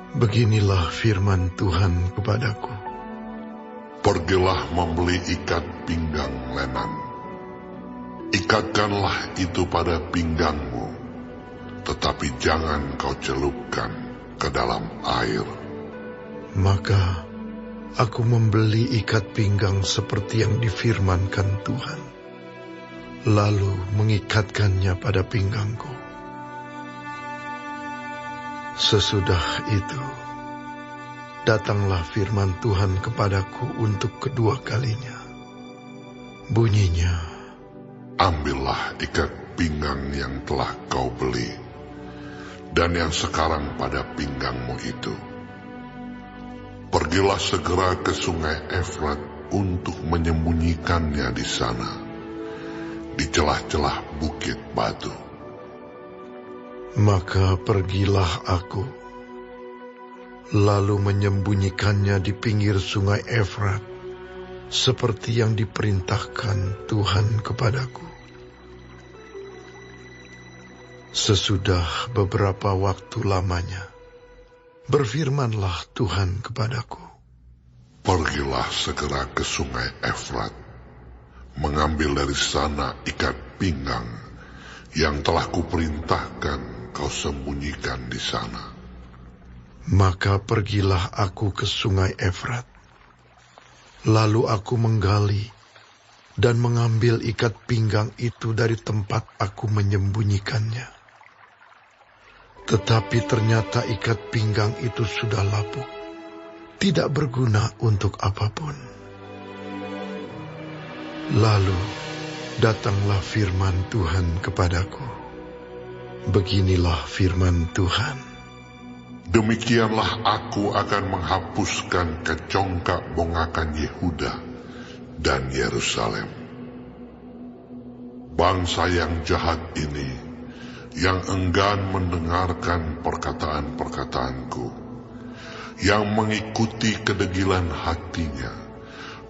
Beginilah firman Tuhan kepadaku. Pergilah membeli ikat pinggang lenan. Ikatkanlah itu pada pinggangmu, tetapi jangan kau celupkan ke dalam air. Maka aku membeli ikat pinggang seperti yang difirmankan Tuhan, lalu mengikatkannya pada pinggangku. Sesudah itu, datanglah firman Tuhan kepadaku untuk kedua kalinya. Bunyinya, ambillah ikat pinggang yang telah kau beli, dan yang sekarang pada pinggangmu itu. Pergilah segera ke sungai Efrat untuk menyembunyikannya di sana, di celah-celah bukit batu. Maka pergilah aku, lalu menyembunyikannya di pinggir sungai Efrat, seperti yang diperintahkan Tuhan kepadaku. Sesudah beberapa waktu lamanya, berfirmanlah Tuhan kepadaku. Pergilah segera ke sungai Efrat, mengambil dari sana ikat pinggang yang telah kuperintahkan kau sembunyikan di sana. Maka pergilah aku ke sungai Efrat. Lalu aku menggali dan mengambil ikat pinggang itu dari tempat aku menyembunyikannya. Tetapi ternyata ikat pinggang itu sudah lapuk, tidak berguna untuk apapun. Lalu datanglah firman Tuhan kepadaku. Beginilah firman Tuhan. Demikianlah aku akan menghapuskan kecongkak bongakan Yehuda dan Yerusalem. Bangsa yang jahat ini, yang enggan mendengarkan perkataan-perkataanku, yang mengikuti kedegilan hatinya,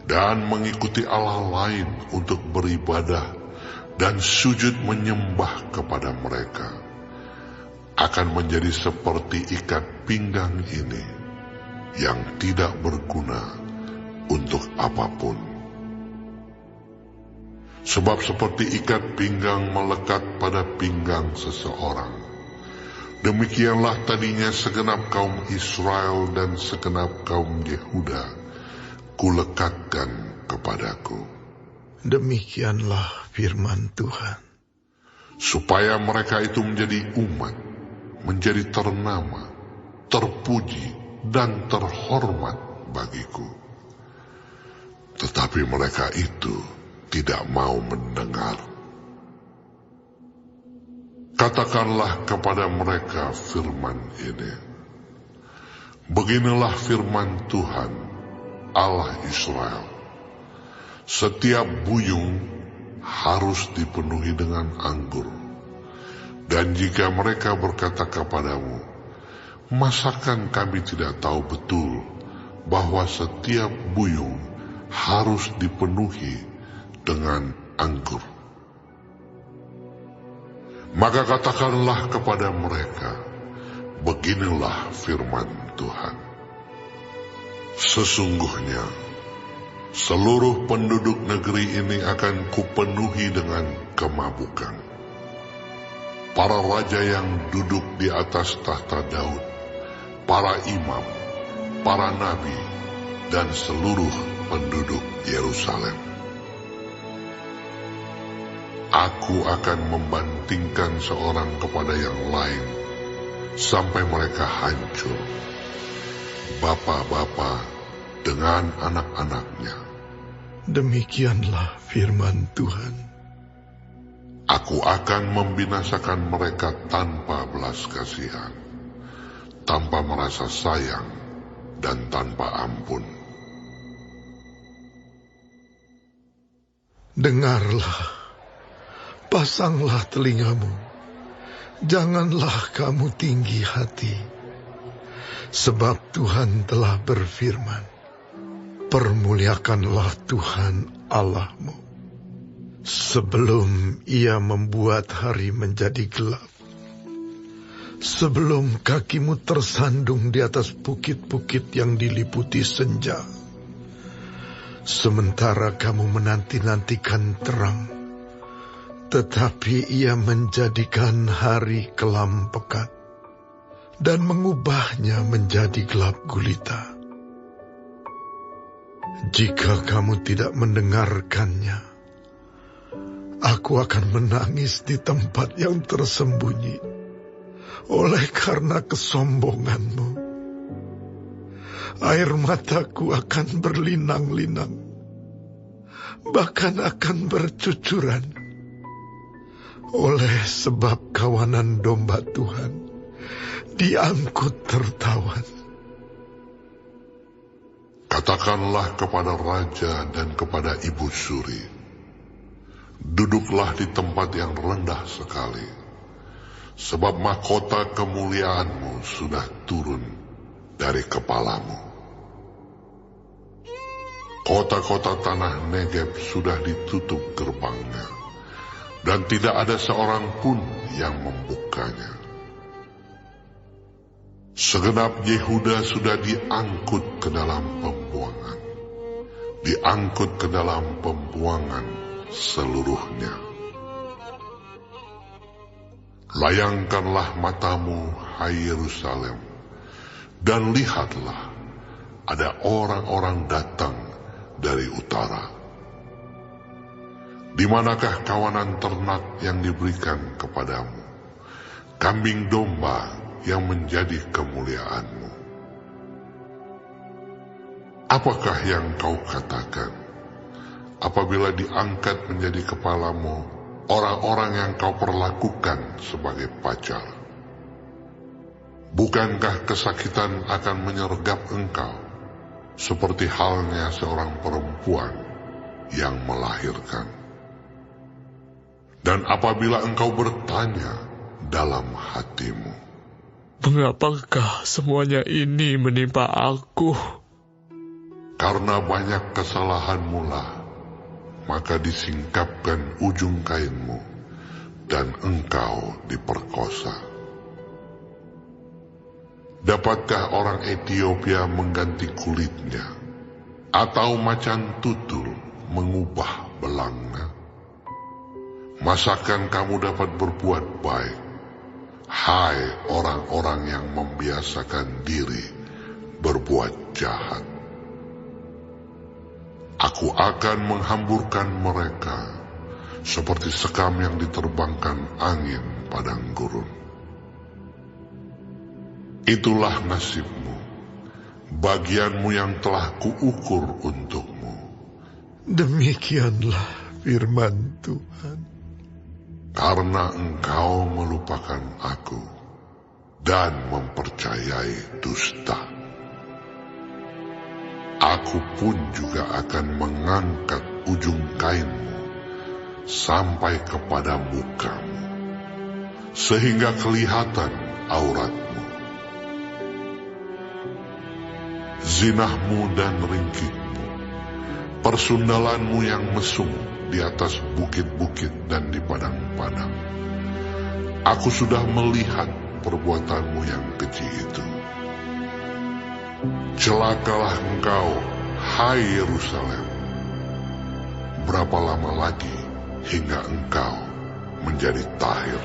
dan mengikuti Allah lain untuk beribadah dan sujud menyembah kepada mereka, akan menjadi seperti ikat pinggang ini yang tidak berguna untuk apapun. Sebab seperti ikat pinggang melekat pada pinggang seseorang, demikianlah tadinya segenap kaum Israel dan segenap kaum Yehuda kulekatkan kepadaku. Demikianlah firman Tuhan. Supaya mereka itu menjadi umat, menjadi ternama, terpuji, dan terhormat bagiku. Tetapi mereka itu tidak mau mendengar. Katakanlah kepada mereka firman ini. Beginilah firman Tuhan, Allah Israel. Setiap buyung harus dipenuhi dengan anggur. Dan jika mereka berkata kepadamu, masakan kami tidak tahu betul bahwa setiap buyung harus dipenuhi dengan anggur? Maka katakanlah kepada mereka, beginilah firman Tuhan. Sesungguhnya, seluruh penduduk negeri ini akan kupenuhi dengan kemabukan. Para raja yang duduk di atas tahta Daud, para imam, para nabi, dan seluruh penduduk Yerusalem. Aku akan membantingkan seorang kepada yang lain, sampai mereka hancur. Bapa-bapa dengan anak-anaknya. Demikianlah firman Tuhan. Aku akan membinasakan mereka tanpa belas kasihan, tanpa merasa sayang, dan tanpa ampun. Dengarlah, pasanglah telingamu, janganlah kamu tinggi hati, sebab Tuhan telah berfirman, permuliakanlah Tuhan Allahmu. Sebelum ia membuat hari menjadi gelap, sebelum kakimu tersandung di atas bukit-bukit yang diliputi senja. Sementara kamu menanti-nantikan terang, tetapi ia menjadikan hari kelam pekat dan mengubahnya menjadi gelap gulita. Jika kamu tidak mendengarkannya, aku akan menangis di tempat yang tersembunyi oleh karena kesombonganmu. Air mataku akan berlinang-linang, bahkan akan bercucuran, oleh sebab kawanan domba Tuhan diangkut tertawan. Katakanlah kepada raja dan kepada ibu suri, duduklah di tempat yang rendah sekali, sebab mahkota kemuliaanmu sudah turun dari kepalamu. Kota-kota tanah Negeb sudah ditutup gerbangnya, dan tidak ada seorang pun yang membukanya. Segenap Yehuda sudah diangkut ke dalam pembuangan, diangkut ke dalam pembuangan seluruhnya. Layangkanlah matamu, hai Yerusalem, dan lihatlah, ada orang-orang datang dari utara. Di manakah kawanan ternak yang diberikan kepadamu, kambing domba yang menjadi kemuliaanmu? Apakah yang kau katakan apabila diangkat menjadi kepalamu orang-orang yang kau perlakukan sebagai pacar? Bukankah kesakitan akan menyergap engkau, seperti halnya seorang perempuan yang melahirkan? Dan apabila engkau bertanya dalam hatimu, mengapakah semuanya ini menimpa aku? Karena banyak kesalahanmu lah, maka disingkapkan ujung kainmu, dan engkau diperkosa. Dapatkah orang Ethiopia mengganti kulitnya, atau macan tutul mengubah belangnya? Masakan kamu dapat berbuat baik, hai orang-orang yang membiasakan diri berbuat jahat? Aku akan menghamburkan mereka seperti sekam yang diterbangkan angin padang gurun. Itulah nasibmu, bagianmu yang telah kuukur untukmu. Demikianlah firman Tuhan. Karena engkau melupakan aku dan mempercayai dusta, aku pun juga akan mengangkat ujung kainmu sampai kepada mukamu, sehingga kelihatan auratmu. Zinahmu dan ringkihmu, persundalanmu yang mesum di atas bukit-bukit dan di padang-padang. Aku sudah melihat perbuatanmu yang keji itu. Celakalah engkau, hai Yerusalem. Berapa lama lagi hingga engkau menjadi tahir?